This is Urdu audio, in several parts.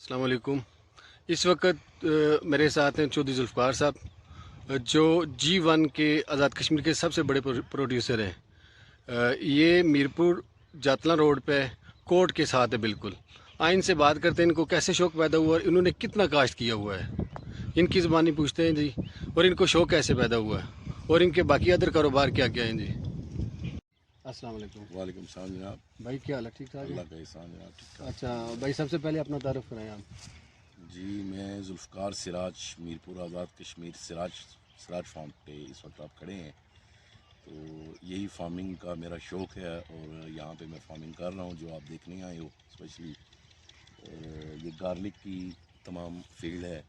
السلام علیکم۔ اس وقت میرے ساتھ ہیں چودھری ذوالفقار صاحب جو G1 کے آزاد کشمیر کے سب سے بڑے پروڈیوسر ہیں۔ یہ میرپور جاتلاں روڈ پہ کوٹ کے ساتھ ہے بالکل۔ آئین سے بات کرتے ہیں ان کو کیسے شوق پیدا ہوا اور انہوں نے کتنا کاشت کیا ہوا ہے، ان کی زبانی پوچھتے ہیں جی، اور ان کو شوق کیسے پیدا ہوا ہے اور ان کے باقی ادر کاروبار کیا کیا ہیں جی۔ السلام علیکم وعلیکم السلام جناب۔ بھائی، کیا حال ہے؟ ٹھیک ٹھاک ہے؟ اللہ کا احسان جناب، ٹھیک ٹھاک۔ اچھا بھائی، سب سے پہلے اپنا تعارف کرائیں آپ۔ جی میں ذوالفقار سراج، میرپور آزاد کشمیر سراج فارم پہ اس وقت آپ کھڑے ہیں، تو یہی فارمنگ کا میرا شوق ہے اور یہاں پہ میں فارمنگ کر رہا ہوں جو آپ دیکھنے آئے ہو۔ اسپیشلی یہ گارلک کی تمام فیلڈ ہے۔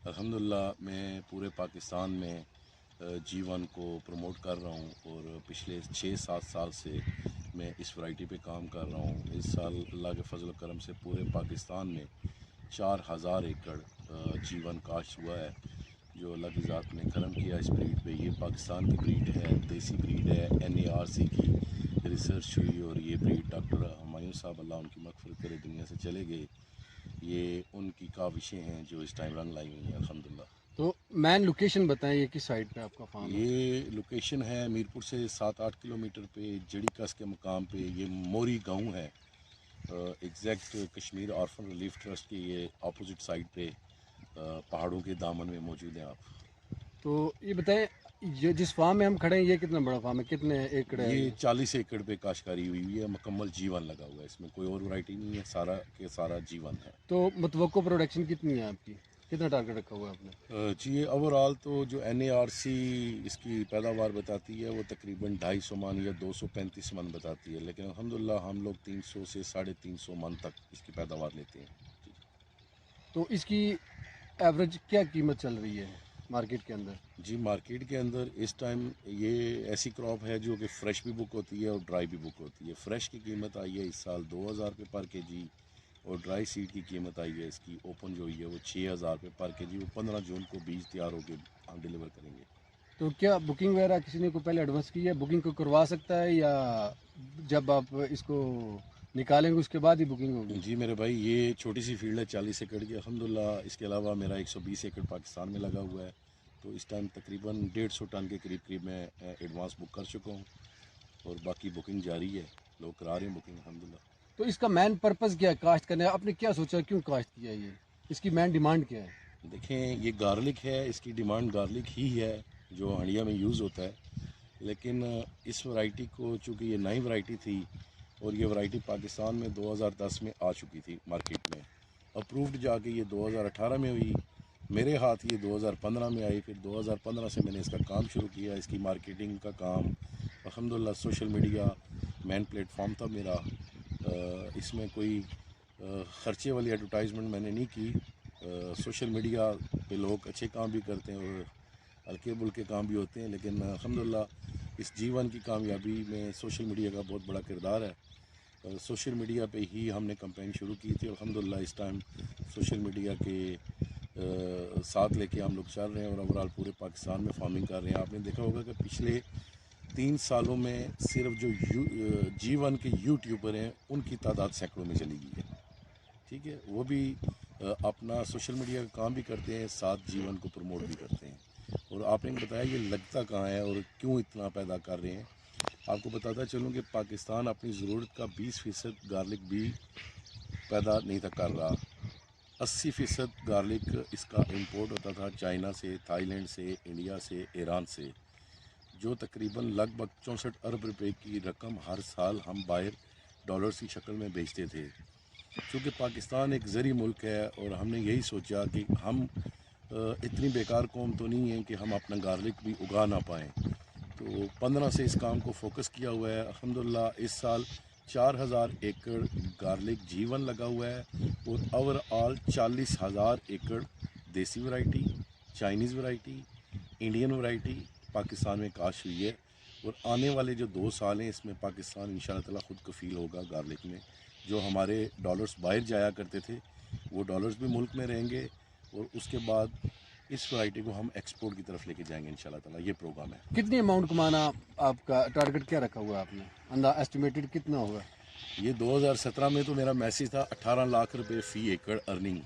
الحمدللہ میں پورے پاکستان میں G1 کو پروموٹ کر رہا ہوں اور پچھلے 6-7 سال سے میں اس ورائٹی پہ کام کر رہا ہوں۔ اس سال اللہ کے فضل و کرم سے پورے پاکستان میں 4000 ایکڑ G1 کاشت ہوا ہے، جو اللہ کی ذات نے کرم کیا اس بریڈ پہ۔ یہ پاکستان کی بریڈ ہے، دیسی بریڈ ہے، NARC کی ریسرچ ہوئی اور یہ بریڈ ڈاکٹر ہمایوں صاحب، اللہ ان کی مغفرت کرے، دنیا سے چلے گئے۔ یہ ان کی کاوشیں ہیں جو اس ٹائم رنگ لائی ہوئی ہیں الحمدللہ۔ تو مین لوکیشن بتائیں، یہ کس سائٹ پہ آپ کا فارم ہے؟ یہ لوکیشن ہے میرپور سے 7-8 کلومیٹر پہ جڑی کس کے مقام پہ، یہ موری گاؤں ہے، exact Kashmir orphan relief trust کی یہ اپوزٹ سائڈ پہ پہاڑوں کے دامن میں موجود ہیں آپ۔ تو یہ بتائیں، یہ جس فارم میں ہم کھڑے ہیں یہ کتنا بڑا فارم ہے، کتنے ایکڑ ہے یہ 40 ایکڑ پہ کاشتکاری ہوئی ہے، مکمل G1 لگا ہوا ہے، اس میں کوئی اور ورائٹی نہیں ہے، سارا کے سارا G1 ہے۔ تو متوقع پروڈکشن کتنی ہے آپ کی؟ کتنا ٹارگٹ رکھا ہوا ہے آپ نے؟ جی اوورال تو جو NARC اس کی پیداوار بتاتی ہے وہ تقریباً 250 من یا 235 من بتاتی ہے، لیکن الحمدللہ ہم لوگ 300 سے 350 من تک اس کی پیداوار لیتے ہیں۔ تو اس کی ایوریج کیا قیمت چل رہی ہے مارکیٹ کے اندر؟ جی مارکیٹ کے اندر اس ٹائم یہ ایسی کراپ ہے جو کہ فریش بھی بک ہوتی ہے اور ڈرائی بھی بک ہوتی ہے۔ فریش کی قیمت آئی ہے اس سال 2000 روپے پر kg، اور ڈرائی سیڈ کی قیمت آئی ہے اس کی اوپن جو ہوئی ہے وہ 6000 روپے پر kg۔ وہ 15 جون کو بیج تیار ہو کے ہم ڈیلیور کریں گے۔ تو کیا بکنگ وغیرہ کسی نے کو پہلے ایڈوانس کی ہے؟ بکنگ کو کروا سکتا ہے یا جب آپ اس کو نکالیں گے اس کے بعد ہی بکنگ ہوگی؟ جی میرے بھائی، یہ چھوٹی سی فیلڈ ہے 40 ایکڑ کی الحمدللہ۔ اس کے علاوہ میرا 120 ایکڑ پاکستان میں لگا ہوا ہے، تو اس ٹائم تقریباً 150 ٹن کے قریب میں ایڈوانس بک کر چکا ہوں اور باقی بکنگ جاری ہے، لوگ کرا رہے ہیں بکنگ الحمدللہ۔ تو اس کا مین پرپز کیا ہے کاشت کرنے کا؟ آپ نے کیا سوچا، کیوں کاشت کیا؟ یہ اس کی مین ڈیمانڈ کیا ہے؟ دیکھیں یہ گارلک ہے، اس کی ڈیمانڈ گارلک ہی ہے جو ہنڈیا میں یوز ہوتا ہے، لیکن اس ورائٹی کو چونکہ یہ نئی ورائٹی تھی اور یہ ورائٹی پاکستان میں 2010 میں آ چکی تھی مارکیٹ میں، اپرووڈ جا کے یہ 2018 میں ہوئی، میرے ہاتھ یہ 2015 میں آئی، پھر 2015 سے میں نے اس کا کام شروع کیا، اس کی مارکیٹنگ کا کام الحمدللہ۔ سوشل میڈیا مین پلیٹ فارم تھا میرا، اس میں کوئی خرچے والی ایڈورٹائزمنٹ میں نے نہیں کی۔ سوشل میڈیا پہ لوگ اچھے کام بھی کرتے ہیں اور ہلکے بلکے کام بھی ہوتے ہیں، لیکن الحمدللہ اس G1 کی کامیابی میں سوشل میڈیا کا بہت بڑا کردار ہے۔ سوشل میڈیا پہ ہی ہم نے کمپین شروع کی تھی، الحمدللہ اس ٹائم سوشل میڈیا کے ساتھ لے کے ہم لوگ چل رہے ہیں اور اوورال پورے پاکستان میں فارمنگ کر رہے ہیں۔ آپ نے دیکھا ہوگا کہ پچھلے 3 سالوں میں صرف جو G1 کے یوٹیوبر ہیں ان کی تعداد سینکڑوں میں چلی گئی ہے، ٹھیک ہے؟ وہ بھی اپنا سوشل میڈیا کا کام بھی کرتے ہیں، ساتھ G1 کو پروموٹ بھی کرتے ہیں۔ اور آپ نے بتایا یہ لگتا کہاں ہے اور کیوں اتنا پیدا کر رہے ہیں، آپ کو بتاتا چلوں کہ پاکستان اپنی ضرورت کا 20% گارلک بھی پیدا نہیں تھا کر رہا۔ 80% گارلک اس کا امپورٹ ہوتا تھا چائنا سے، تھائی لینڈ سے، انڈیا سے، ایران سے، جو تقریباً لگ بھگ 64 ارب روپے کی رقم ہر سال ہم باہر ڈالرز کی شکل میں بیچتے تھے۔ چونکہ پاکستان ایک زرعی ملک ہے اور ہم نے یہی سوچا کہ ہم اتنی بیکار قوم تو نہیں ہیں کہ ہم اپنا گارلک بھی اگا نہ پائیں، تو 15 سے اس کام کو فوکس کیا ہوا ہے۔ الحمدللہ اس سال 4000 ایکڑ گارلک G1 لگا ہوا ہے اور اوورآل 40,000 ایکڑ دیسی variety, Chinese variety, Indian variety Pakistan میں کاشت ہوئی ہے، اور آنے والے جو 2 سال ہیں اس میں پاکستان انشاءاللہ تعالی خود کفیل ہوگا گارلک میں۔ جو ہمارے ڈالرز باہر جایا کرتے تھے وہ ڈالرز بھی ملک میں رہیں گے، اور اس کے بعد اس ورائٹی کو ہم ایکسپورٹ کی طرف لے کے جائیں گے انشاءاللہ تعالی، یہ پروگرام ہے۔ کتنی اماؤنٹ کمانا آپ کا ٹارگٹ کیا رکھا ہوا ہے آپ نے؟ ایسٹیمیٹڈ کتنا ہوگا؟ یہ 2017 میں تو میرا میسج تھا 18 لاکھ روپے فی ایکڑ ارننگ.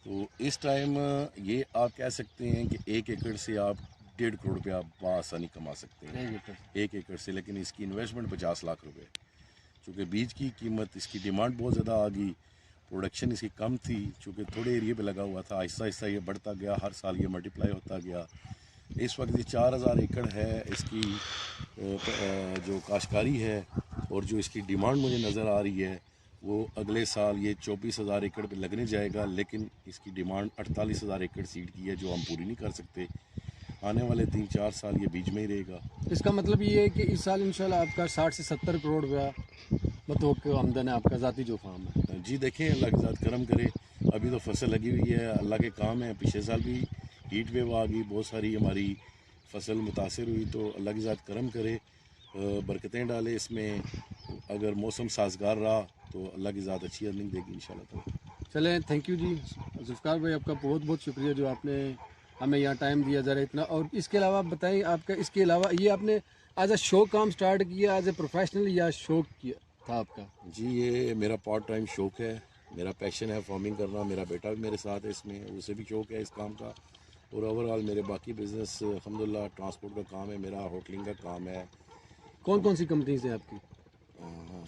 تو اس ٹائم یہ آپ کہہ سکتے ہیں کہ 1 ایکڑ سے آپ 1.5 کروڑ روپیہ بآسانی کما سکتے ہیں 1 ایکڑ سے. لیکن اس کی انویسٹمنٹ 50 لاکھ روپے. چونکہ بیج کی قیمت، اس کی ڈیمانڈ بہت زیادہ آ گئی، پروڈکشن اس کی کم تھی، چونکہ تھوڑے ایریے پہ لگا ہوا تھا. آہستہ آہستہ یہ بڑھتا گیا، ہر سال یہ ملٹیپلائی ہوتا گیا. اس وقت یہ 4000 ایکڑ ہے اس کی جو کاشتکاری ہے، اور جو اس کی ڈیمانڈ مجھے نظر آ رہی ہے وہ اگلے سال یہ 24,000 ایکڑ پہ لگنے جائے گا. لیکن اس کی ڈیمانڈ 48,000 ایکڑ سیڈ کی ہے جو ہم پوری نہیں کر سکتے. آنے والے 3-4 سال یہ بیج میں ہی رہے گا. اس کا مطلب یہ ہے کہ اس سال انشاءاللہ آپ کا 60 سے 70 کروڑ روپیہ متوقع آمدن ہے آپ کا ذاتی جو فارم ہے. جی دیکھیں، اللہ کی ذات کرم کرے. ابھی تو فصل لگی ہوئی ہے، اللہ کے کام ہے. پچھلے سال بھی ہیٹ ویو آ گئی، بہت ساری ہماری فصل متاثر ہوئی. تو اللہ کی ذات کرم کرے، برکتیں ڈالے اس میں. اگر موسم سازگار رہا تو اللہ کی ذات اچھی ارننگ دے گی انشاءاللہ تعالی. چلیں، تھینک یو جی ذوالفقار بھائی، آپ کا بہت بہت شکریہ جو آپ نے ہمیں یہاں ٹائم دیا ذرا اتنا. اور اس کے علاوہ بتائیں، آپ کا اس کے علاوہ یہ آپ نے ایز اے شوق کام سٹارٹ کیا، ایز اے پروفیشنل، یا شوق کیا تھا آپ کا؟ جی یہ میرا پارٹ ٹائم شوق ہے، میرا پیشن ہے فارمنگ کرنا. میرا بیٹا بھی میرے ساتھ ہے اس میں، اسے بھی شوق ہے اس کام کا. اور اوور آل میرے باقی بزنس الحمدللہ ٹرانسپورٹ کا کام ہے میرا، ہوٹلنگ کا کام ہے. کون کون سی کمپنیز ہیں آپ کی؟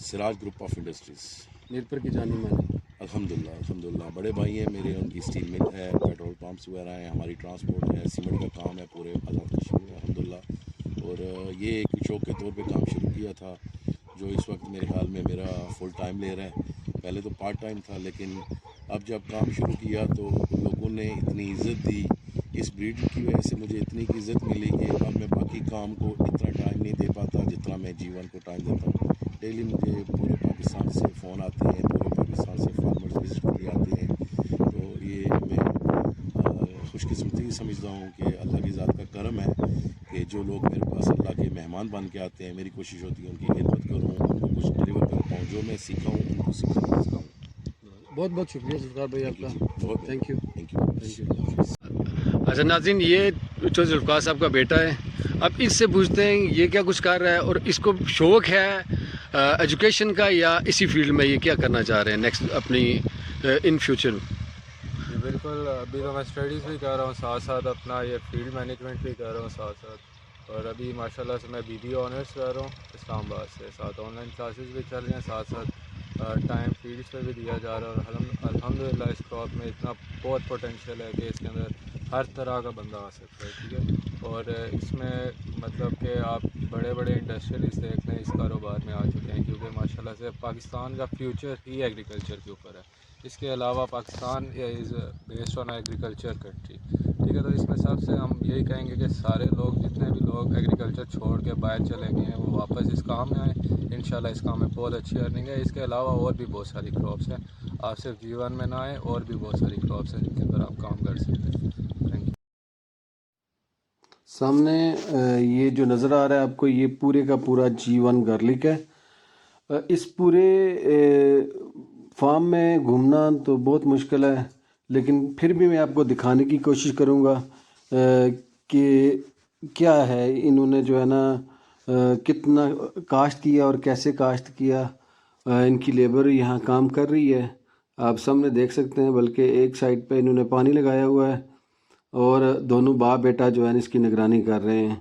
سراج گروپ آف انڈسٹریز. میرپور کی جانی مانی. الحمدللہ بڑے بھائی ہیں میرے، ان کی اسٹیل مل ہے، پیٹرول پمپس وغیرہ ہیں، ہماری ٹرانسپورٹ ہے، سیمنٹ کا کام ہے پورے آزاد کشمیر میں الحمدللہ. اور یہ ایک شوق کے طور پہ کام شروع کیا تھا جو اس وقت میرے خیال میں میرا فل ٹائم لے رہا ہے. پہلے تو پارٹ ٹائم تھا، لیکن اب جب کام شروع کیا تو لوگوں نے اتنی عزت دی. اس بریڈ کی وجہ سے مجھے اتنی کی عزت ملی کہ اب میں باقی کام کو اتنا ٹائم نہیں دے پاتا جتنا میں جیون کو ٹائم دیتا ہوں. ڈیلی مجھے پورے پاکستان سے فون آتے ہیں، پورے پاکستان سے فارمرز وزٹ کے لیے آتے ہیں. تو یہ میں خوش قسمتی سمجھتا ہوں کہ اللہ کی ذات کا کرم ہے کہ جو لوگ میرے پاس اللہ کے مہمان بن کے آتے ہیں، میری کوشش ہوتی ہے ان کی خدمت کروں، ان کو کچھ ڈلیور کر پاؤں. جو میں سیکھا ہوں ان کو سکھاؤں. بہت بہت شکریہ ذوالفقار بھائی آپ کا. بہت تھینک یو. Thank you. اچھا ناظرین، یہ جو ذوالفقار صاحب کا بیٹا ہے، اب اس سے پوچھتے ہیں یہ کیا کچھ کر رہا ہے اور اس کو شوق ہے ایجوکیشن کا، یا اسی فیلڈ میں یہ کیا کرنا چاہ رہے ہیں نیکسٹ اپنی ان فیوچر؟ جی بالکل، ابھی تو میں اسٹڈیز بھی کر رہا ہوں، ساتھ ساتھ اپنا یہ فیلڈ مینجمنٹ بھی کر رہا ہوں ساتھ ساتھ. اور ابھی ماشاءاللہ سے میں BBA آنرس کر رہا ہوں اسلام آباد سے. ساتھ آن لائن کلاسز بھی چل رہی ہیں، ساتھ ساتھ ٹائم فیلڈس پہ بھی دیا جا رہا ہے. اور الحمدللہ اس کراپ میں اتنا بہت پوٹینشیل ہے کہ اس کے اندر ہر طرح کا بندہ آ سکتا ہے. ٹھیک ہے، اور اس میں مطلب کہ آپ بڑے بڑے انڈسٹریلسٹ دیکھ لیں اس کاروبار میں آ چکے ہیں، کیونکہ ماشاءاللہ سے پاکستان کا فیوچر ہی ایگریکلچر کے اوپر ہے. اس کے علاوہ Pakistan is based on agriculture country. ٹھیک ہے، تو اس میں سب سے ہم یہی کہیں گے کہ سارے لوگ، جتنے بھی لوگ ایگریکلچر چھوڑ کے باہر چلے گئے ہیں، وہ واپس اس کام میں آئیں. انشاءاللہ اس کام میں بہت اچھی ارننگ ہے. اس کے علاوہ اور بھی بہت ساری کراپس ہیں، آپ صرف جیون میں نہ آئیں، اور بھی بہت ساری کراپس ہیں جن کے اندر آپ کام کر سکتے ہیں. Thank you. سامنے یہ جو نظر آ رہا ہے آپ کو، یہ پورے کا پورا G1 گارلک ہے. اس پورے فارم میں گھومنا تو بہت مشکل ہے، لیکن پھر بھی میں آپ کو دکھانے کی کوشش کروں گا کہ کیا ہے انہوں نے جو ہے نا کتنا کاشت کیا اور کیسے کاشت کیا. ان کی لیبر یہاں کام کر رہی ہے، آپ سامنے دیکھ سکتے ہیں. بلکہ ایک سائڈ پہ انہوں نے پانی لگایا ہوا ہے اور دونوں باپ بیٹا جو ہے اس کی نگرانی کر رہے ہیں.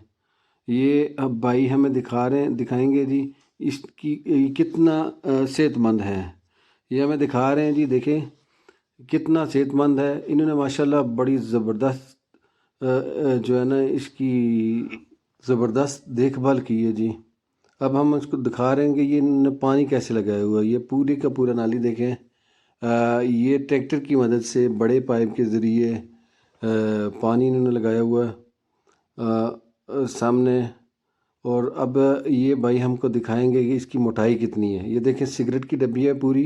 یہ اب بھائی ہمیں دکھائیں گے جی اس کی کتنا صحت مند ہے. یہ ہمیں دکھا رہے ہیں جی، دیکھیں کتنا صحت مند ہے. انہوں نے ماشاءاللہ بڑی زبردست جو ہے نا اس کی زبردست دیکھ بھال کی ہے جی. اب ہم اس کو دکھا رہے ہیں کہ یہ انہوں نے پانی کیسے لگایا ہوا ہے. یہ پوری کا پورا نالی دیکھیں، یہ ٹریکٹر کی مدد سے بڑے پائپ کے ذریعے پانی انہوں نے لگایا ہوا ہے سامنے. اور اب یہ بھائی ہم کو دکھائیں گے کہ اس کی موٹائی کتنی ہے. یہ دیکھیں سگریٹ کی ڈبی ہے پوری،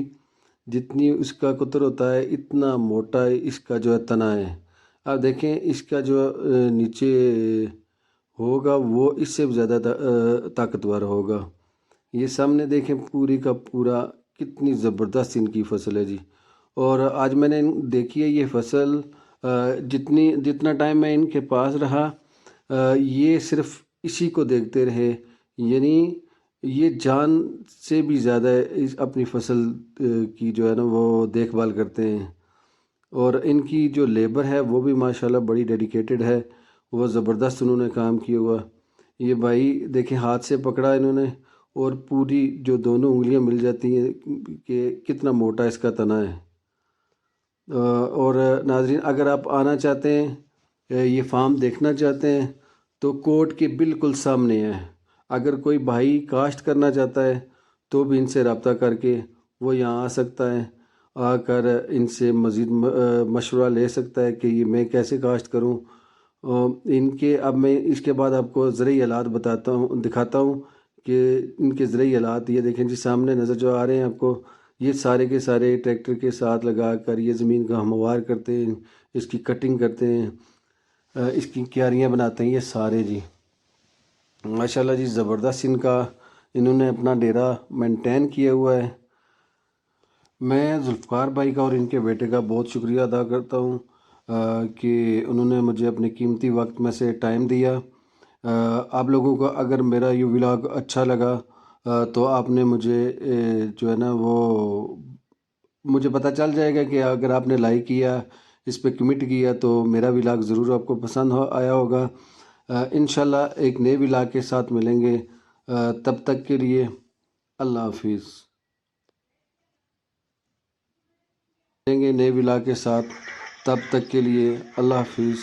جتنی اس کا قطر ہوتا ہے اتنا موٹا اس کا جو ہے تنا ہے. اب دیکھیں اس کا جو نیچے ہوگا وہ اس سے زیادہ طاقتور ہوگا. یہ سامنے دیکھیں پوری کا پورا کتنی زبردست ان کی فصل ہے جی. اور آج میں نے دیکھی ہے یہ فصل، جتنا ٹائم میں ان کے پاس رہا یہ صرف اسی کو دیکھتے رہے. یعنی یہ جان سے بھی زیادہ اپنی فصل کی جو ہے نا وہ دیکھ بھال کرتے ہیں، اور ان کی جو لیبر ہے وہ بھی ماشاءاللہ بڑی ڈیڈیکیٹڈ ہے، وہ زبردست انہوں نے کام کیا ہوا۔ یہ بھائی دیکھیں ہاتھ سے پکڑا انہوں نے، اور پوری جو دونوں انگلیاں مل جاتی ہیں کہ کتنا موٹا اس کا تنا ہے۔ اور ناظرین اگر آپ آنا چاہتے ہیں، یہ فارم دیکھنا چاہتے ہیں تو کوٹ کے بالکل سامنے ہے۔ اگر کوئی بھائی کاشت کرنا چاہتا ہے تو بھی ان سے رابطہ کر کے وہ یہاں آ سکتا ہے، آ کر ان سے مزید مشورہ لے سکتا ہے کہ یہ میں کیسے کاشت کروں۔ ان کے اب میں اس کے بعد آپ کو زرعی آلات دکھاتا ہوں کہ ان کے زرعی آلات یہ دیکھیں جی سامنے نظر جو آ رہے ہیں آپ کو، یہ سارے کے سارے ٹریکٹر کے ساتھ لگا کر یہ زمین کا ہموار کرتے ہیں، اس کی کٹنگ کرتے ہیں، اس کی کیاریاں بناتے ہیں یہ سارے جی۔ ماشاءاللہ جی زبردست انہوں نے اپنا ڈیرا مینٹین کیا ہوا ہے۔ میں ذوالفقار بھائی کا اور ان کے بیٹے کا بہت شکریہ ادا کرتا ہوں کہ انہوں نے مجھے اپنے قیمتی وقت میں سے ٹائم دیا۔ آپ لوگوں کو اگر میرا یہ ولاگ اچھا لگا تو آپ نے مجھے جو ہے نا وہ مجھے پتہ چل جائے گا کہ اگر آپ نے لائک کیا، اس پہ کمنٹ کیا تو میرا ولاگ ضرور آپ کو پسند آیا ہوگا۔ انشاءاللہ ایک نئے ولاگ کے ساتھ ملیں گے، تب تک کے لیے اللہ حافظ۔ ملیں گے نئے ولاگ کے ساتھ، تب تک کے لیے اللہ حافظ۔